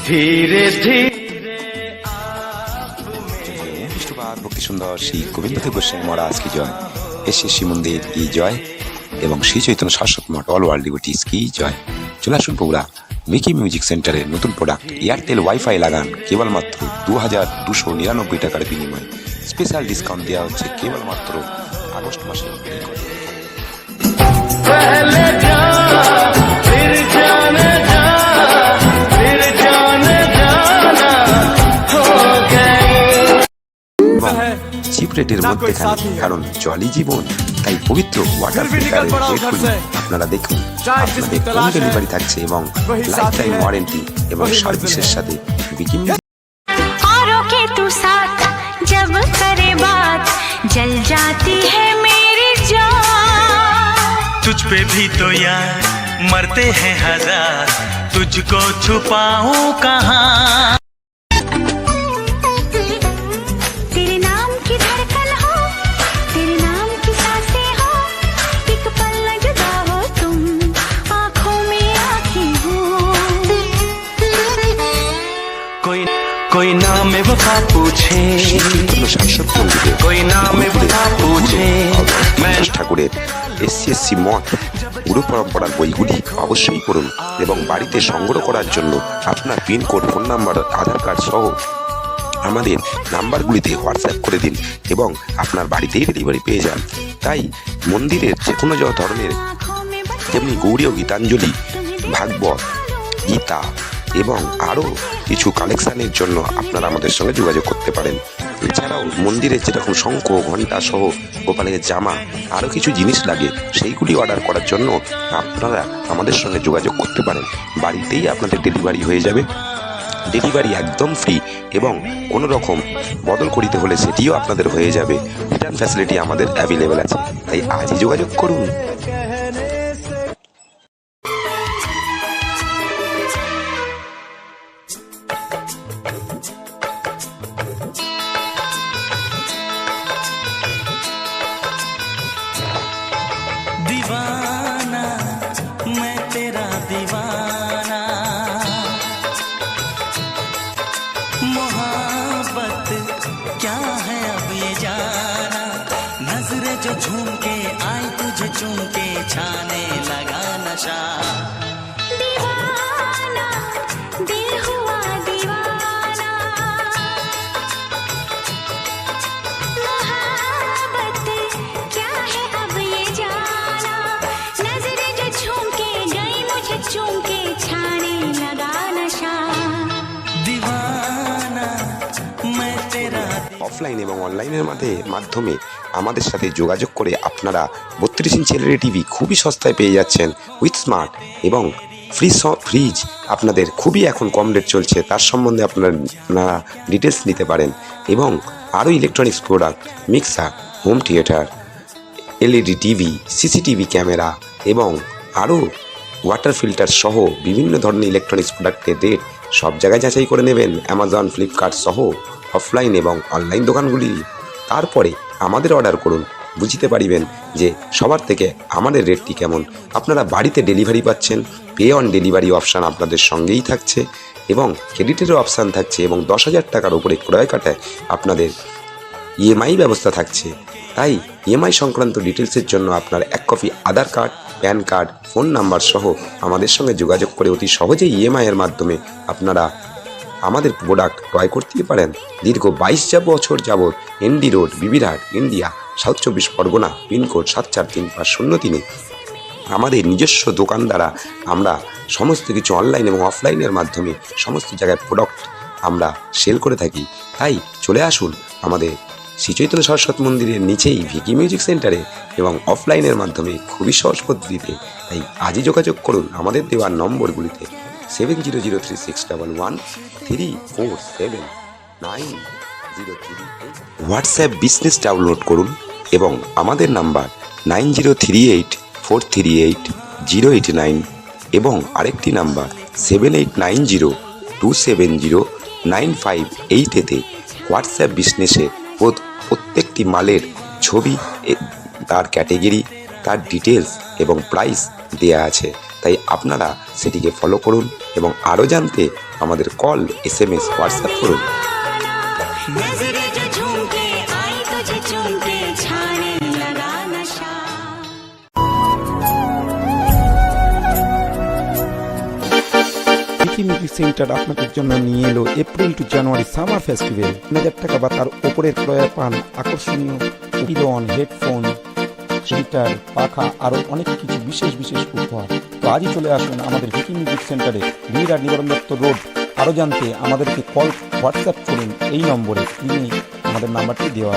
ধীরে ধীরে খ্রিস্টবাদ ভক্তি সুন্দর শ্রী গোবিন্দদেব গোস্বামী মহারাজ কি জয়, এসএসসি মন্দির কি জয় এবং শ্রী চৈতন্য শাশ্বত মঠ অল ওয়ার্ল্ড ডিভোটিস কি জয়। চলে আসুন বগুড়া মিকি মিউজিক সেন্টারের নতুন প্রোডাক্ট এয়ারটেল ওয়াইফাই লাগান কেবলমাত্র 2299 টাকার বিনিময়ে। স্পেশাল ডিসকাউন্ট দেওয়া হচ্ছে কেবলমাত্র আগস্ট মাসের মধ্যেই। চিপ রেটের মধ্যে কারণ জলই জীবন, তাই পবিত্র ওয়াটার ফিল্টারের রেটগুলি আপনারা দেখুন। আপনাদের হোম ডেলিভারি থাকছে এবং লাইফ টাইম ওয়ারেন্টি এবং সার্ভিসের সাথে বিকিং। औरों के तू साथ जब करे बात जल जाती है मेरी जान। तुझ पे भी तो यार मरते हैं हजार, तुझको छुपाऊं कहाँ। तेरे नाम की धड़कन हो, तेरे नाम की सांसें हो, एक पल न जुदा हो तुम, आँखों में आँखें हो। कोई नाम वफा पूछे, कोई नाम वफा पूछे। ঠাকুরের এসসি মঠ গুরু পরম্পরার বইগুলি অবশ্যই পড়ুন এবং বাড়িতে সংগ্রহ করার জন্য আপনার পিনকোড, ফোন নাম্বার, আধার কার্ড সহ আমাদের নাম্বারগুলিতে হোয়াটসঅ্যাপ করে দিন এবং আপনার বাড়িতেই ডেলিভারি পেয়ে যান। তাই মন্দিরের যে কোনো ধরনের যেমনি গৌড়ীয় গীতাঞ্জলি, ভাগবত, গীতা এবং আরও কিছু কালেকশানের জন্য আপনারা আমাদের সঙ্গে যোগাযোগ করতে পারেন। এছাড়াও মন্দিরের যেরকম শঙ্খ, ঘণ্টা সহ গোপালের জামা আরও কিছু জিনিস লাগে, সেইগুলি অর্ডার করার জন্য আপনারা আমাদের সঙ্গে যোগাযোগ করতে পারেন। বাড়িতেই আপনাদের ডেলিভারি হয়ে যাবে। ডেলিভারি একদম ফ্রি এবং কোনো রকম বদল করিতে হলে সেটিও আপনাদের হয়ে যাবে। রিটার্ন ফ্যাসিলিটি আমাদের অ্যাভেলেবেল আছে, তাই আজই যোগাযোগ করুন। दीवाना मैं तेरा दीवाना, मोहब्बत क्या है अब ये जाना। नजरें जो झूम के आई तुझे चूम के छाने लगा नशा। दीवाना दिल हुआ दीवाना, मोहब्बत क्या है अब ये जाना। नजरें जो झूम के गई मुझे चूम के छाने लगा नशा। दीवाना मैं तेरा। অফলাইন এবং অনলাইনের মাধ্যমে আমাদের সাথে যোগাযোগ করে আপনারা 32 ইঞ্চি এলইডি টিভি খুবই সস্তায় পেয়ে যাচ্ছেন উইথ স্মার্ট এবং ফ্রিজ আপনাদের খুবই এখন কম রেট চলছে, তার সম্বন্ধে আপনারা ডিটেলস নিতে পারেন। এবং আরও electronics product, mixer, home theatre, LED TV, CCTV camera এবং আরও ওয়াটার ফিল্টার সহ বিভিন্ন ধরনের ইলেকট্রনিক্স প্রোডাক্টের রেট সব জায়গায় যাচাই করে নেবেন অ্যামাজন, ফ্লিপকার্ট সহ অফলাইন এবং অনলাইন দোকানগুলি। তারপরে আমাদের অর্ডার করুন, বুঝতে পারিবেন যে সবার থেকে আমাদের রেটটি কেমন। আপনারা বাড়িতে ডেলিভারি পাচ্ছেন, পে অন ডেলিভারি অপশান আপনাদের সঙ্গেই থাকছে এবং ক্রেডিটেরও অপশান থাকছে এবং 10,000 টাকার উপরে ক্রয় কাটায় আপনাদের ইএমআই ব্যবস্থা থাকছে। তাই ইএমআই সংক্রান্ত ডিটেলসের জন্য আপনার এক copy Aadhaar card, PAN card, phone number সহ আমাদের সঙ্গে যোগাযোগ করে অতি সহজেই ইএমআইয়ের মাধ্যমে আপনারা আমাদের প্রোডাক্ট ক্রয় করতে পারেন। দীর্ঘ 22 বছর যাবৎ ND road, Bibirhat, India, south 24 Pargana, pincode 743503 আমাদের নিজস্ব দোকান দ্বারা আমরা সমস্ত কিছু অনলাইন এবং অফলাইনের মাধ্যমে সমস্ত জায়গায় প্রোডাক্ট আমরা সেল করে থাকি। তাই চলে আসুন আমাদের শ্রী চৈতন্য সরস্বতী মন্দিরের নিচেই ভিকি মিউজিক সেন্টারে এবং অফলাইনের মাধ্যমে খুবই সহজ পদ্ধতিতে। তাই আজই যোগাযোগ করুন আমাদের দেওয়ার নম্বরগুলিতে 7003647903। হোয়াটসঅ্যাপ বিজনেস ডাউনলোড করুন এবং আমাদের নাম্বার 9038438089 এবং আরেকটি নাম্বার 7890270958 হোয়াটসঅ্যাপ বিজনেসে প্রত্যেকটি মালের ছবি, তার ক্যাটেগরি, তার ডিটেলস এবং প্রাইস দেয়া আছে। তাই আপনারা সেটিকে ফলো করুন এবং আরও জানতে আমাদের কল, SMS, হোয়াটসঅ্যাপ করুন। नजरे जो झूमके आई तुझे चूमके छाने लगा नशा। ভিকি মিউজিক সেন্টার আপনাদের জন্য নিয়ে এলো এপ্রিল টু জানুয়ারি সামার ফেস্টিভ্যাল। 3000 টাকা বা তার ওপরের ক্রয়ে পান আকর্ষণীয় পিলন, হেডফোন, হিটার, পাখা আরও অনেক কিছু বিশেষ বিশেষ উপহার। তো আজই চলে আসুন আমাদের ভিকি মিউজিক সেন্টারে, বিরাট নিবারণ দত্ত রোড। আরও জানতে আমাদেরকে কল, হোয়াটসঅ্যাপ করুন এই নম্বরে, স্ক্রিনে আমাদের নাম্বারটি দেওয়া আছে।